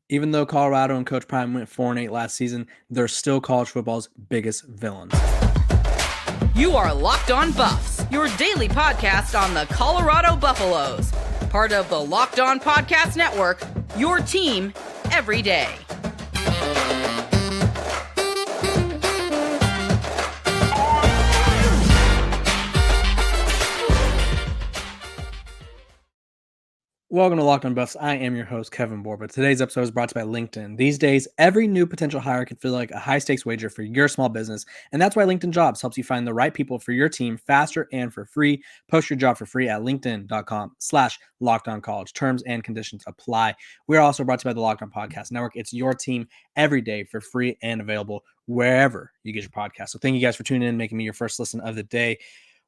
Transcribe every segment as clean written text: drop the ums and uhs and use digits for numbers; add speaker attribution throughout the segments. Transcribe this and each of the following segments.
Speaker 1: Even though Colorado and Coach Prime went 4-8 last season, they're still college football's biggest villains.
Speaker 2: You are Locked On Buffs, your daily podcast on the Colorado Buffaloes. Part of the Locked On Podcast Network, your team every day.
Speaker 1: Welcome to Locked On Buffs. I am your host, Kevin Borba. Today's episode is brought to you by LinkedIn. These days, every new potential hire can feel like a high-stakes wager for your small business, and that's why LinkedIn Jobs helps you find the right people for your team faster and for free. Post your job for free at linkedin.com/LockedOnCollege. Terms and conditions apply. We are also brought to you by the Locked On Podcast Network. It's your team every day for free and available wherever you get your podcast. So thank you guys for tuning in, making me your first listen of the day.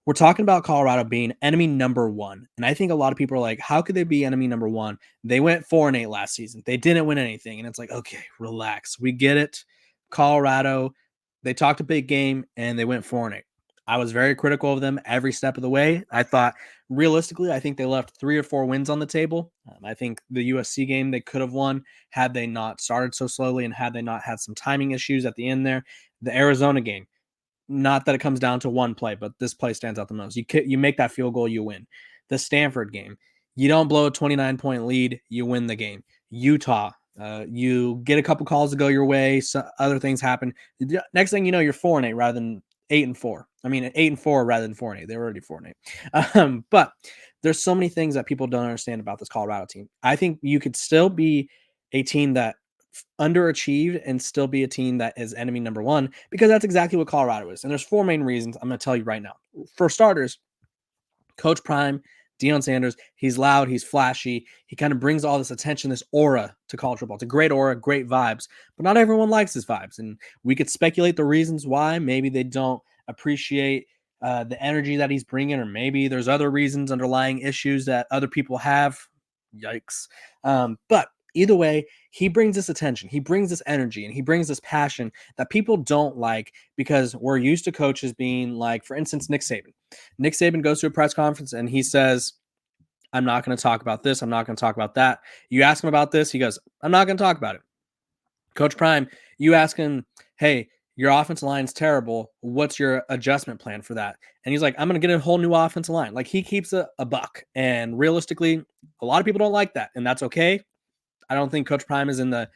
Speaker 1: We're talking about Colorado being enemy number one. And I think a lot of people are like, how could they be enemy number one? They went 4-8 last season. They didn't win anything. And it's like, okay, relax. We get it. Colorado, they talked a big game and they went 4-8. I was very critical of them every step of the way. I thought realistically, I think they left 3 or 4 wins on the table. I think the USC game they could have won had they not started so slowly and had they not had some timing issues at the end there. The Arizona game, not that it comes down to one play, but this play stands out the most. You make that field goal, you win. The Stanford game, you don't blow a 29-point lead, you win the game. Utah, you get a couple calls to go your way, so other things happen. Next thing you know, you're 4-8 rather than 8-4. I mean, 8-4 rather than 4-8. They were already 4-8. But there's so many things that people don't understand about this Colorado team. I think you could still be a team that underachieved and still be a team that is enemy number one, because that's exactly what Colorado is. And there's 4 main reasons I'm going to tell you right now. For starters, Coach Prime, Deion Sanders, he's loud, he's flashy. He kind of brings all this attention, this aura to college football. It's a great aura, great vibes, but not everyone likes his vibes. And we could speculate the reasons why. Maybe they don't appreciate the energy that he's bringing, or maybe there's other reasons, underlying issues that other people have. Yikes. But either way, he brings this attention, he brings this energy, and he brings this passion that people don't like, because we're used to coaches being like, for instance, Nick Saban. Nick Saban goes to a press conference and he says, I'm not going to talk about this. I'm not going to talk about that. You ask him about this, he goes, I'm not going to talk about it. Coach Prime, you ask him, hey, your offensive line's terrible. What's your adjustment plan for that? And he's like, I'm going to get a whole new offensive line. Like, he keeps a buck. And realistically, a lot of people don't like that. And that's okay. I don't think Coach Prime is in the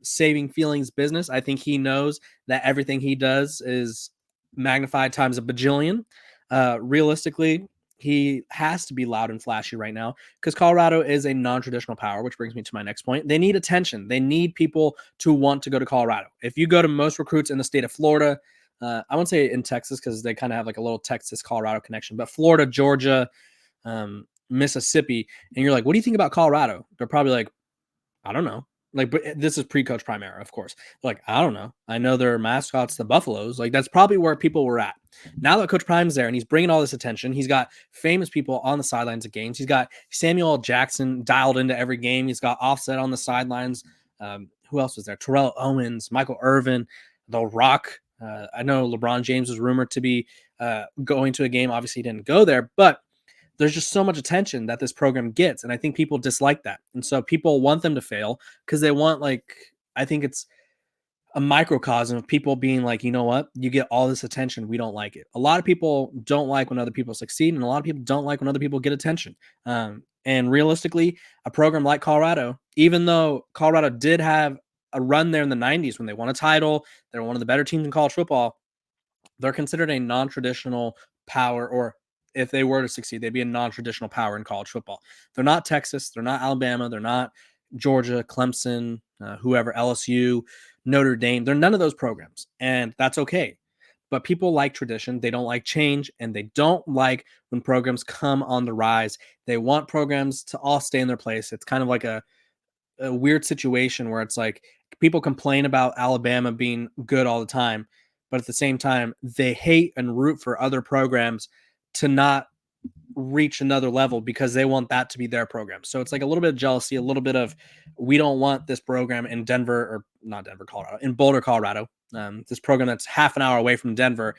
Speaker 1: saving feelings business. I think he knows that everything he does is magnified times a bajillion. Realistically, he has to be loud and flashy right now because Colorado is a non-traditional power, which brings me to my next point. They need attention. They need people to want to go to Colorado. If you go to most recruits in the state of Florida, I won't say in Texas because they kind of have like a little Texas-Colorado connection, but Florida, Georgia, Mississippi, and you're like, what do you think about Colorado? They're probably like, I don't know. Like, but this is pre-Coach Prime era, of course. Like, I don't know. I know their mascots, the Buffaloes. Like, that's probably where people were at. Now that Coach Prime's there and he's bringing all this attention, he's got famous people on the sidelines of games. He's got Samuel L. Jackson dialed into every game. He's got Offset on the sidelines. Who else was there? Terrell Owens, Michael Irvin, The Rock. I know LeBron James was rumored to be going to a game. Obviously, he didn't go there, but there's just so much attention that this program gets. And I think people dislike that. And so people want them to fail because they want, like, I think it's a microcosm of people being like, you know what, you get all this attention, we don't like it. A lot of people don't like when other people succeed, and a lot of people don't like when other people get attention. And realistically, a program like Colorado, even though Colorado did have a run there in the 90s when they won a title, they're one of the better teams in college football, they're considered a non-traditional power, or if they were to succeed, they'd be a non-traditional power in college football. They're not Texas. They're not Alabama. They're not Georgia, Clemson, whoever, LSU, Notre Dame. They're none of those programs, and that's okay. But people like tradition. They don't like change, and they don't like when programs come on the rise. They want programs to all stay in their place. It's kind of like a weird situation where it's like people complain about Alabama being good all the time, but at the same time, they hate and root for other programs to not reach another level because they want that to be their program. So it's like a little bit of jealousy, a little bit of, we don't want this program in Denver, or not Denver, Colorado, in Boulder, Colorado, this program that's half an hour away from Denver,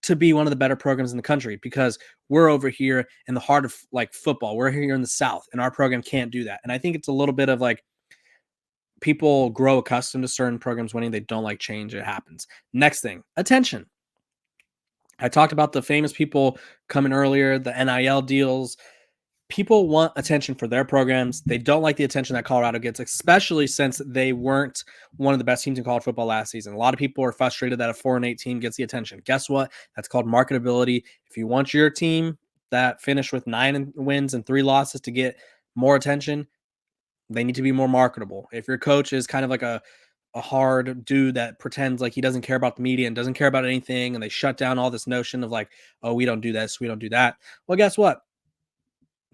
Speaker 1: to be one of the better programs in the country, because we're over here in the heart of like football. We're here in the South and our program can't do that. And I think it's a little bit of like, people grow accustomed to certain programs winning. They don't like change. It happens. Next thing, attention. I talked about the famous people coming earlier, the NIL deals. People want attention for their programs. They don't like the attention that Colorado gets, especially since they weren't one of the best teams in college football last season. A lot of people are frustrated that a 4-8 team gets the attention. Guess what? That's called marketability. If you want your team that finished with 9 wins and 3 losses to get more attention, they need to be more marketable. If your coach is kind of like a hard dude that pretends like he doesn't care about the media and doesn't care about anything, and they shut down all this notion of like, oh, we don't do this, we don't do that. Well, guess what?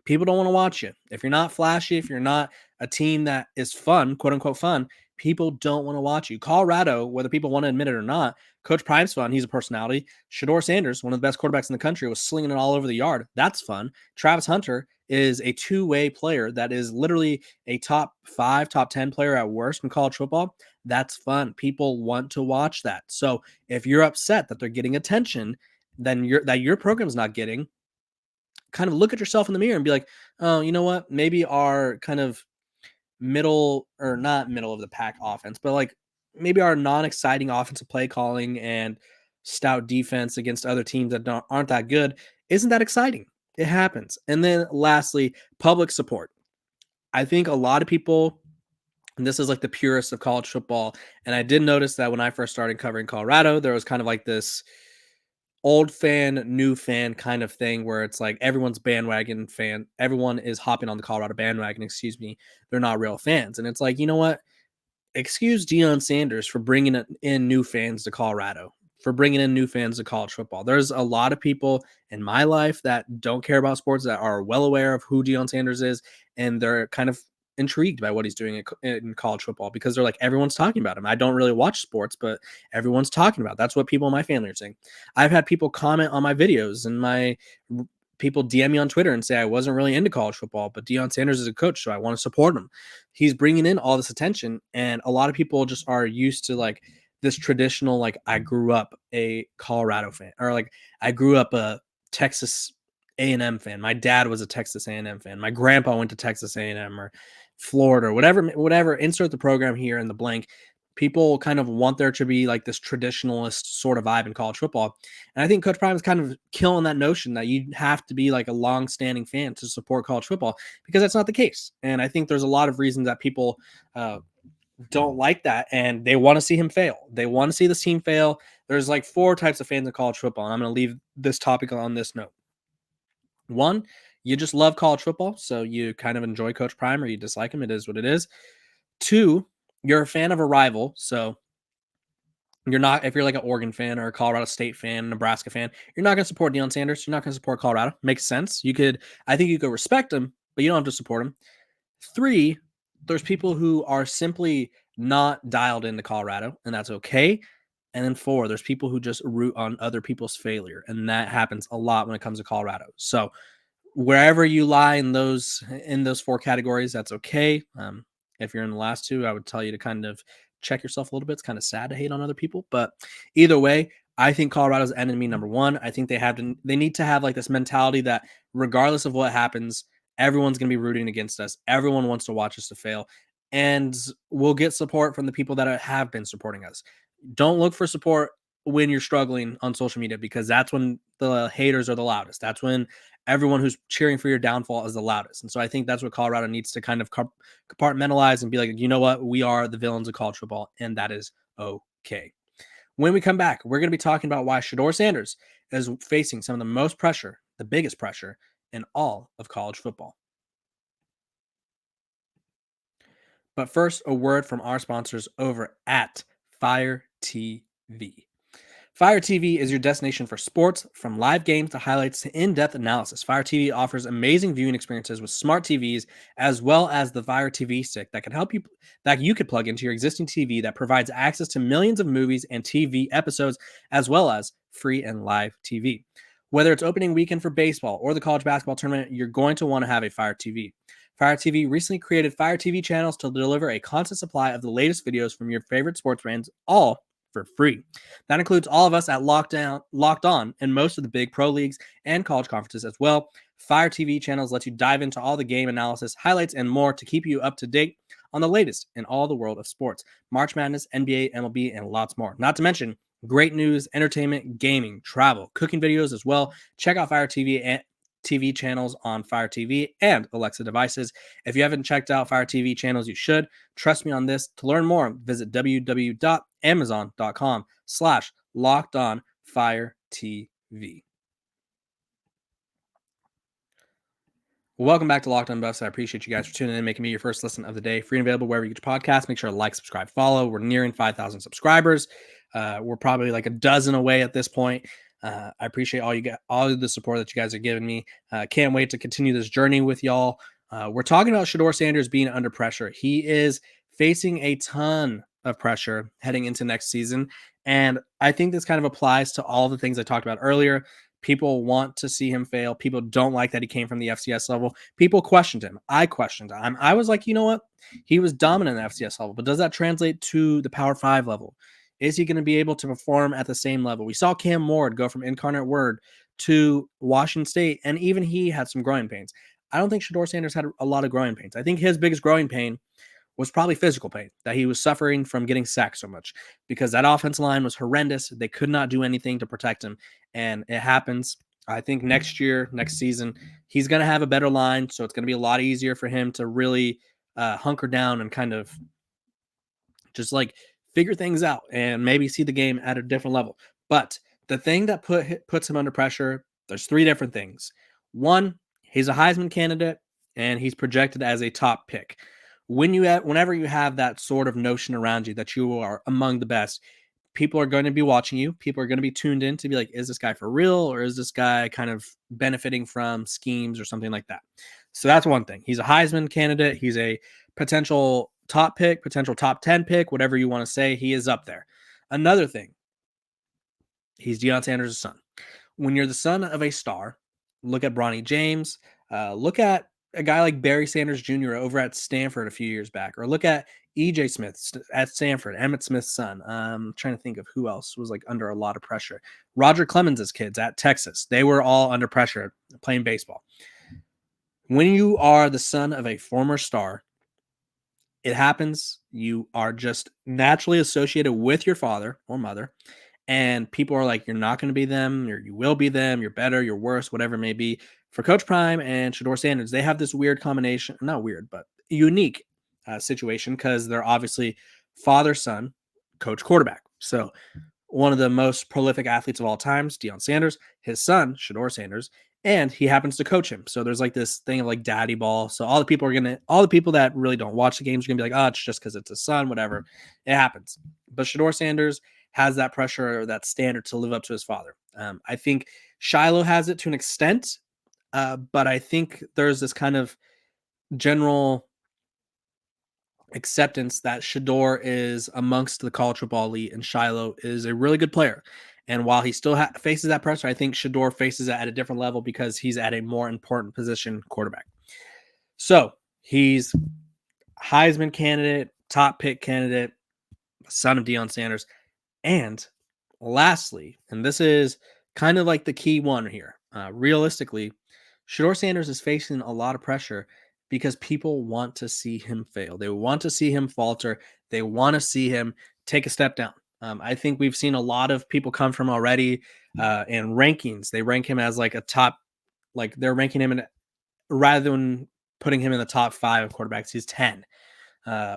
Speaker 1: People don't want to watch you. If you're not flashy, if you're not a team that is fun, quote unquote fun, people don't want to watch you. Colorado, whether people want to admit it or not, Coach Prime's fun. He's a personality. Shedeur Sanders, one of the best quarterbacks in the country, was slinging it all over the yard. That's fun. Travis Hunter is a two-way player that is literally a top 5, top 10 player at worst in college football. That's fun. People want to watch that. So if you're upset that they're getting attention, then your program's not getting, kind of look at yourself in the mirror and be like, oh, you know what? Maybe our kind of middle, or not middle of the pack offense, but like maybe our non-exciting offensive play calling and stout defense against other teams that aren't that good isn't that exciting. It happens. And then lastly, public support. I think a lot of people, and this is like the purest of college football, and I did notice that when I first started covering Colorado, there was kind of like this old fan, new fan kind of thing where it's like everyone's bandwagon fan. Everyone is hopping on the Colorado bandwagon, excuse me. They're not real fans. And it's like, you know what? Excuse Deion Sanders for bringing in new fans to Colorado, for bringing in new fans to college football. There's a lot of people in my life that don't care about sports that are well aware of who Deion Sanders is, and they're kind of intrigued by what he's doing in college football because they're like, everyone's talking about him. I don't really watch sports, but everyone's talking about it. That's what people in my family are saying. I've had people comment on my videos, and people DM me on Twitter and say I wasn't really into college football, but Deion Sanders is a coach, so I want to support him. He's bringing in all this attention, and a lot of people just are used to like this traditional, like, I grew up a Colorado fan, or like I grew up a Texas A&M fan. My dad was a Texas A&M fan. My grandpa went to Texas A&M or Florida or whatever. Insert the program here in the blank. People kind of want there to be like this traditionalist sort of vibe in college football. And I think Coach Prime is kind of killing that notion that you have to be like a long-standing fan to support college football, because that's not the case. And I think there's a lot of reasons that people don't like that, and they want to see him fail. They want to see this team fail. There's like 4 types of fans of college football, and I'm going to leave this topic on this note. 1, you just love college football, so you kind of enjoy Coach Prime, or you dislike him. It is what it is. 2, you're a fan of a rival, so you're not, if you're like an Oregon fan or a Colorado State fan, Nebraska fan, you're not going to support Deion Sanders. You're not going to support Colorado. Makes sense. I think you could respect him, but you don't have to support him. 3, there's people who are simply not dialed into Colorado, and that's okay. And then 4, there's people who just root on other people's failure, and that happens a lot when it comes to Colorado. So wherever you lie in those 4 categories, that's okay. If you're in the last 2, I would tell you to kind of check yourself a little bit. It's kind of sad to hate on other people, but either way, I think Colorado's enemy number 1. I think they need to have like this mentality that regardless of what happens, everyone's going to be rooting against us. Everyone wants to watch us to fail, and we'll get support from the people that have been supporting us. Don't look for support when you're struggling on social media, because that's when the haters are the loudest. That's when everyone who's cheering for your downfall is the loudest. And so I think that's what Colorado needs to kind of compartmentalize and be like, you know what? We are the villains of college football, and that is okay. When we come back, we're going to be talking about why Shedeur Sanders is facing some of the most pressure, the biggest pressure in all of college football. But first, a word from our sponsors over at Fire TV. Fire TV is your destination for sports, from live games to highlights to in-depth analysis. Fire TV offers amazing viewing experiences with smart TVs, as well as the Fire TV stick that you could plug into your existing TV that provides access to millions of movies and TV episodes, as well as free and live TV. Whether it's opening weekend for baseball or the college basketball tournament, you're going to want to have a Fire TV. Fire TV recently created Fire TV channels to deliver a constant supply of the latest videos from your favorite sports brands, all for free. That includes all of us at Locked On, and most of the big pro leagues and college conferences as well. Fire TV channels let you dive into all the game analysis, highlights, and more to keep you up to date on the latest in all the world of sports, March Madness, NBA, MLB, and lots more. Not to mention great news, entertainment, gaming, travel, cooking videos as well. Check out Fire TV and TV channels on Fire TV and Alexa devices. If you haven't checked out Fire TV channels, you should. Trust me on this. To learn more, visit www.amazon.com/LockedOnFireTV. Welcome back to Locked On Buffs. I appreciate you guys for tuning in, making me your first listen of the day. Free and available wherever you get your podcast. Make sure to like, subscribe, follow. We're nearing 5,000 subscribers. We're probably like a dozen away at this point. I appreciate all the support that you guys are giving me. Can't wait to continue this journey with y'all. We're talking about Shedeur Sanders being under pressure. He is facing a ton of pressure heading into next season. And I think this kind of applies to all the things I talked about earlier. People want to see him fail. People don't like that he came from the FCS level. People questioned him. I questioned him. I was like, you know what? He was dominant in the FCS level, but does that translate to the Power 5 level? Is he going to be able to perform at the same level? We saw Cam Ward go from Incarnate Word to Washington State, and even he had some growing pains. I don't think Shedeur Sanders had a lot of growing pains. I think his biggest growing pain was probably physical pain, that he was suffering from getting sacked so much because that offensive line was horrendous. They could not do anything to protect him, and it happens. I think next season, he's going to have a better line, so it's going to be a lot easier for him to really hunker down and kind of just like figure things out and maybe see the game at a different level. But the thing that puts him under pressure, there's three different things. One, he's a Heisman candidate, and he's projected as a top pick. Whenever you have that sort of notion around you that you are among the best, people are going to be watching you. People are going to be tuned in to be like, is this guy for real, or is this guy kind of benefiting from schemes or something like that? So that's one thing. He's a Heisman candidate. He's a potential top pick, potential top 10 pick, whatever you want to say. He is up there. Another thing, he's Deion Sanders' son. When you're the son of a star, look at Bronny James, look at a guy like Barry Sanders Jr. over at Stanford a few years back, or look at EJ Smith at Stanford, Emmitt Smith's son. I'm trying to think of who else was like under a lot of pressure. Roger Clemens' kids at Texas. They were all under pressure playing baseball. When you are the son of a former star, it happens. You are just naturally associated with your father or mother, and people are like, you're not going to be them, or you will be them, you're better, you're worse, whatever it may be. For Coach Prime and Shedeur Sanders, they have this weird combination, not weird, but unique situation because they're obviously father-son, coach quarterback. So one of the most prolific athletes of all times, Deion Sanders, his son, Shedeur Sanders, and he happens to coach him. So there's like this thing of like daddy ball. So all the people that really don't watch the games are going to be like, oh, it's just because it's his son, whatever. It happens. But Shedeur Sanders has that pressure, that standard to live up to his father. I think Shiloh has it to an extent, but I think there's this kind of general acceptance that Shedeur is amongst the college football elite and Shiloh is a really good player. And while he still faces that pressure, I think Shedeur faces it at a different level because he's at a more important position, quarterback. So he's Heisman candidate, top pick candidate, son of Deion Sanders. And lastly, and this is kind of like the key one here, realistically, Shedeur Sanders is facing a lot of pressure because people want to see him fail. They want to see him falter. They want to see him take a step down. I think we've seen a lot of people come from already in rankings. They rank him as like a top, like they're ranking him in, rather than putting him in the top 5 of quarterbacks, he's 10.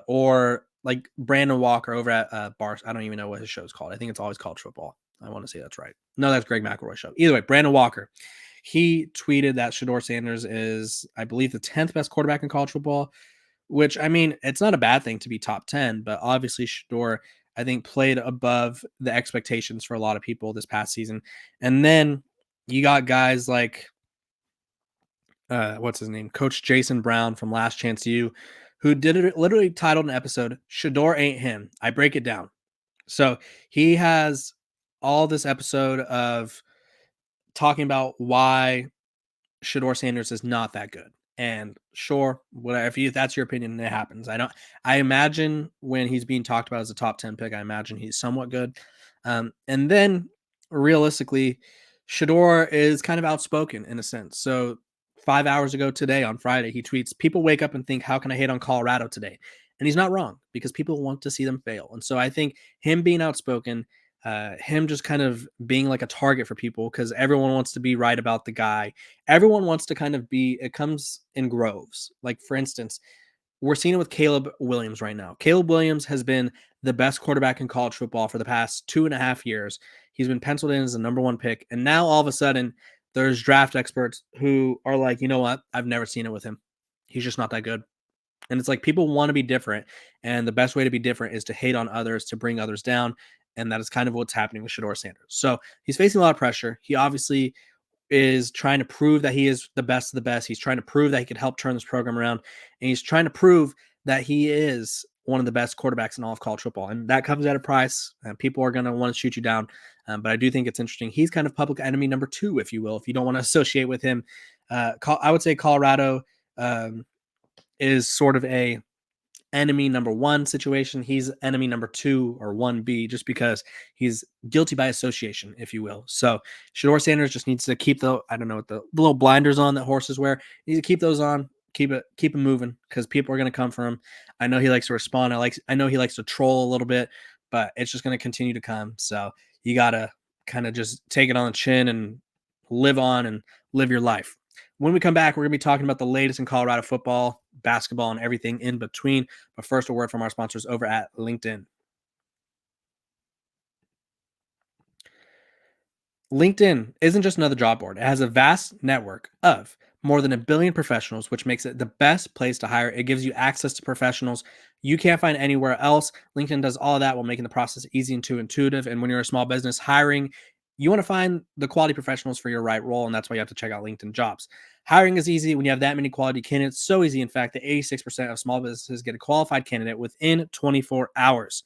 Speaker 1: Or like Brandon Walker over at Bars. I don't even know what his show is called. I think it's always College Football. I want to say that's right. No, that's Greg McElroy's show. Either way, Brandon Walker. He tweeted that Shedeur Sanders is, I believe, the 10th best quarterback in college football, which, I mean, it's not a bad thing to be top 10, but obviously Shedeur, I think, played above the expectations for a lot of people this past season. And then you got guys like, what's his name? Coach Jason Brown from Last Chance U, who did it, literally titled an episode, Shedeur Ain't Him. I break it down. So he has all this episode of talking about why Shedeur Sanders is not that good. And sure, whatever, if that's your opinion, it happens. I imagine when he's being talked about as a top 10 pick, I imagine he's somewhat good. And then realistically, Shedeur is kind of outspoken in a sense. So 5 hours ago today on Friday, he tweets, people wake up and think, how can I hate on Colorado today? And he's not wrong because people want to see them fail. And so I think him being outspoken, him just kind of being like a target for people because everyone wants to be right about the guy. Everyone wants to kind of be, it comes in groves. Like, for instance, we're seeing it with Caleb Williams right now. Caleb Williams has been the best quarterback in college football for the past 2.5 years. He's been penciled in as the number one pick. And now all of a sudden, there's draft experts who are like, you know what? I've never seen it with him. He's just not that good. And it's like people want to be different. And the best way to be different is to hate on others, to bring others down. And that is kind of what's happening with Shedeur Sanders. So he's facing a lot of pressure. He obviously is trying to prove that he is the best of the best. He's trying to prove that he could help turn this program around. And he's trying to prove that he is one of the best quarterbacks in all of college football. And that comes at a price. And people are going to want to shoot you down. But I do think it's interesting. He's kind of public enemy number 2, if you will, if you don't want to associate with him. I would say Colorado is sort of a enemy number 1 situation. He's enemy number 2 or 1B just because he's guilty by association, if you will. So Shedeur Sanders just needs to keep the little blinders on that horses wear. He needs to keep those on, keep him moving because people are going to come for him. I know he likes to respond. I know he likes to troll a little bit, but it's just going to continue to come. So you got to kind of just take it on the chin and live on and live your life. When we come back, we're going to be talking about the latest in Colorado football, basketball, and everything in between. But first, a word from our sponsors over at LinkedIn. LinkedIn isn't just another job board. It has a vast network of more than 1 billion professionals, which makes it the best place to hire. It gives you access to professionals you can't find anywhere else. LinkedIn does all of that while making the process easy and intuitive. And when you're a small business hiring, you want to find the quality professionals for your right role, and that's why you have to check out LinkedIn Jobs. Hiring is easy when you have that many quality candidates. So easy, in fact, that 86% of small businesses get a qualified candidate within 24 hours.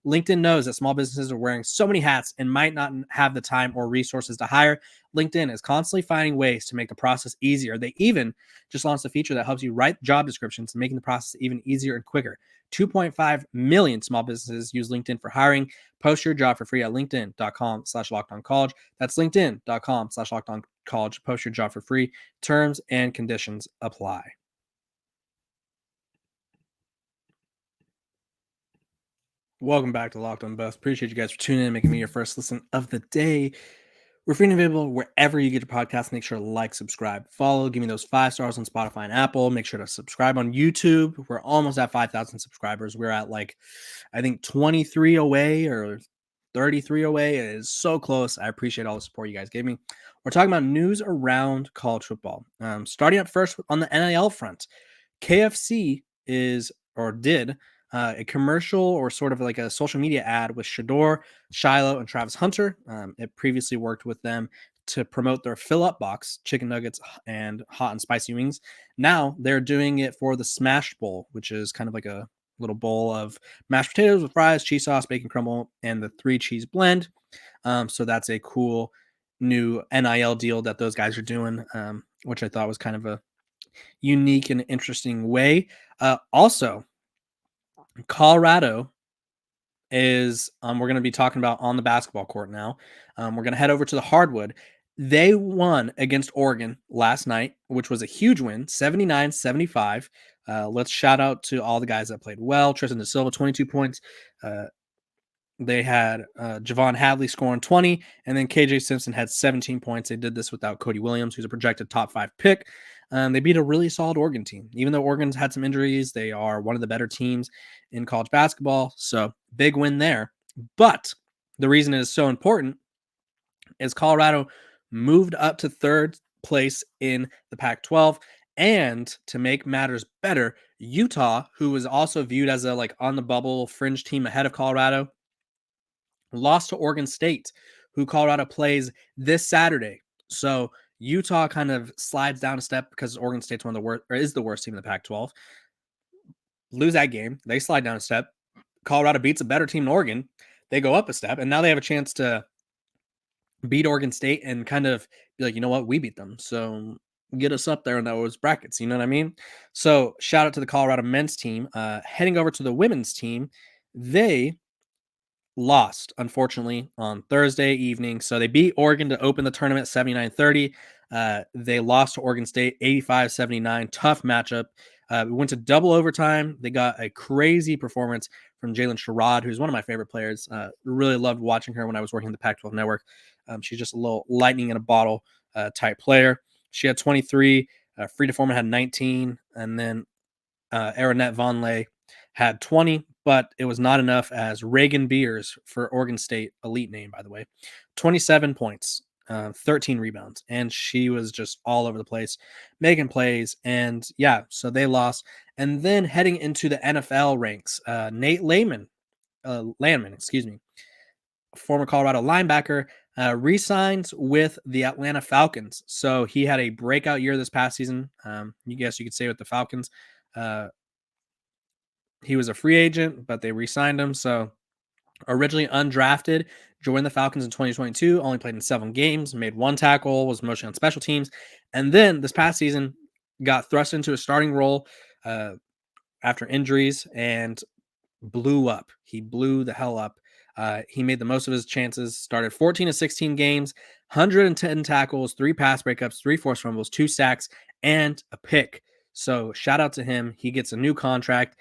Speaker 1: LinkedIn knows that small businesses are wearing so many hats and might not have the time or resources to hire. LinkedIn is constantly finding ways to make the process easier. They even just launched a feature that helps you write job descriptions, making the process even easier and quicker. 2.5 million small businesses use LinkedIn for hiring. Post your job for free at linkedin.com/lockedoncollege. That's linkedin.com/lockedoncollege. Post your job for free. Terms and conditions apply. Welcome back to Locked On Buffs. Appreciate you guys for tuning in and making me your first listen of the day. We're free and available wherever you get your podcast. Make sure to like, subscribe, follow. Give me those 5 stars on Spotify and Apple. Make sure to subscribe on YouTube. We're almost at 5,000 subscribers. We're at I think 23 away or 33 away. It is so close. I appreciate all the support you guys gave me. We're talking about news around college football. Starting up first on the NIL front, KFC did a commercial or sort of like a social media ad with Shedeur, Shiloh, and Travis Hunter. It previously worked with them to promote their fill-up box, chicken nuggets and hot and spicy wings. Now they're doing it for the Smash Bowl, which is kind of like a little bowl of mashed potatoes with fries, cheese sauce, bacon crumble, and the 3-cheese blend. So that's a cool new NIL deal that those guys are doing, which I thought was kind of a unique and interesting way. Also, Colorado is we're going to be talking about on the basketball court now. We're going to head over to the hardwood. They won against Oregon last night, which was a huge win, 79-75. Let's shout out to all the guys that played well. Tristan Da Silva, 22 points. They had Javon Hadley scoring 20, and then KJ Simpson had 17 points. They did this without Cody Williams, who's a projected top 5 pick. They beat a really solid Oregon team. Even though Oregon's had some injuries, they are one of the better teams in college basketball. So big win there. But the reason it is so important is Colorado moved up to 3rd place in the Pac-12. And to make matters better, Utah, who was also viewed as a on the bubble fringe team ahead of Colorado, lost to Oregon State, who Colorado plays this Saturday. So Utah kind of slides down a step because Oregon State's one of the worst, or is the worst team in the Pac-12. Lose that game, they slide down a step. Colorado beats a better team in Oregon. They go up a step, and now they have a chance to beat Oregon State and kind of be like, you know what, we beat them. So get us up there in those brackets. You know what I mean? So shout out to the Colorado men's team. Heading over to the women's team, they lost, unfortunately, on Thursday evening. So they beat Oregon to open the tournament 79-30. They lost to Oregon State 85-79. Tough matchup. We went to double overtime. They got a crazy performance from Jalen Sherrod, who's one of my favorite players. Really loved watching her when I was working the Pac-12 network. She's just a little lightning in a bottle type player. She had 23. Frida Foreman had 19. And then Aronette Vonleh had 20, but it was not enough as Reagan Beers, for Oregon State, elite name, by the way, 27 points, 13 rebounds. And she was just all over the place, making plays. And yeah, so they lost. And then heading into the NFL ranks, Nate Landman, former Colorado linebacker, re-signs with the Atlanta Falcons. So he had a breakout year this past season. You could say with the Falcons. He was a free agent, but they re-signed him. So originally undrafted, joined the Falcons in 2022, only played in 7 games, made 1 tackle, was mostly on special teams. And then this past season got thrust into a starting role after injuries and blew up. He blew the hell up. He made the most of his chances, started 14 of 16 games, 110 tackles, 3 pass breakups, 3 forced fumbles, 2 sacks, and a pick. So shout out to him. He gets a new contract.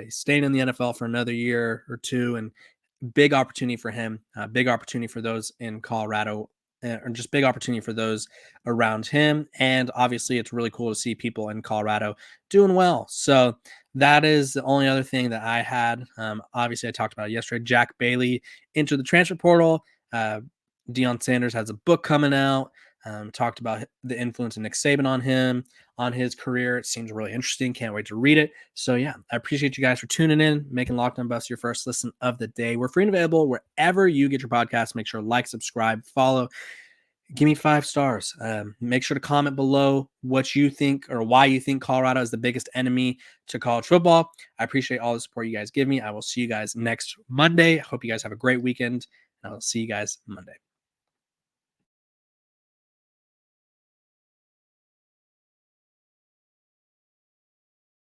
Speaker 1: He's staying in the NFL for another year or 2, and big opportunity for him. Big opportunity for those in Colorado, or just big opportunity for those around him. And obviously, it's really cool to see people in Colorado doing well. So that is the only other thing that I had. Obviously, I talked about it yesterday. Jack Bailey entered the transfer portal. Deion Sanders has a book coming out. Talked about the influence of Nick Saban on him, on his career. It seems really interesting. Can't wait to read it. So yeah, I appreciate you guys for tuning in, making Locked On Buffs your first listen of the day. We're free and available wherever you get your podcasts. Make sure to like, subscribe, follow. Give me 5 stars. Make sure to comment below what you think or why you think Colorado is the biggest enemy to college football. I appreciate all the support you guys give me. I will see you guys next Monday. Hope you guys have a great weekend, and I'll see you guys Monday.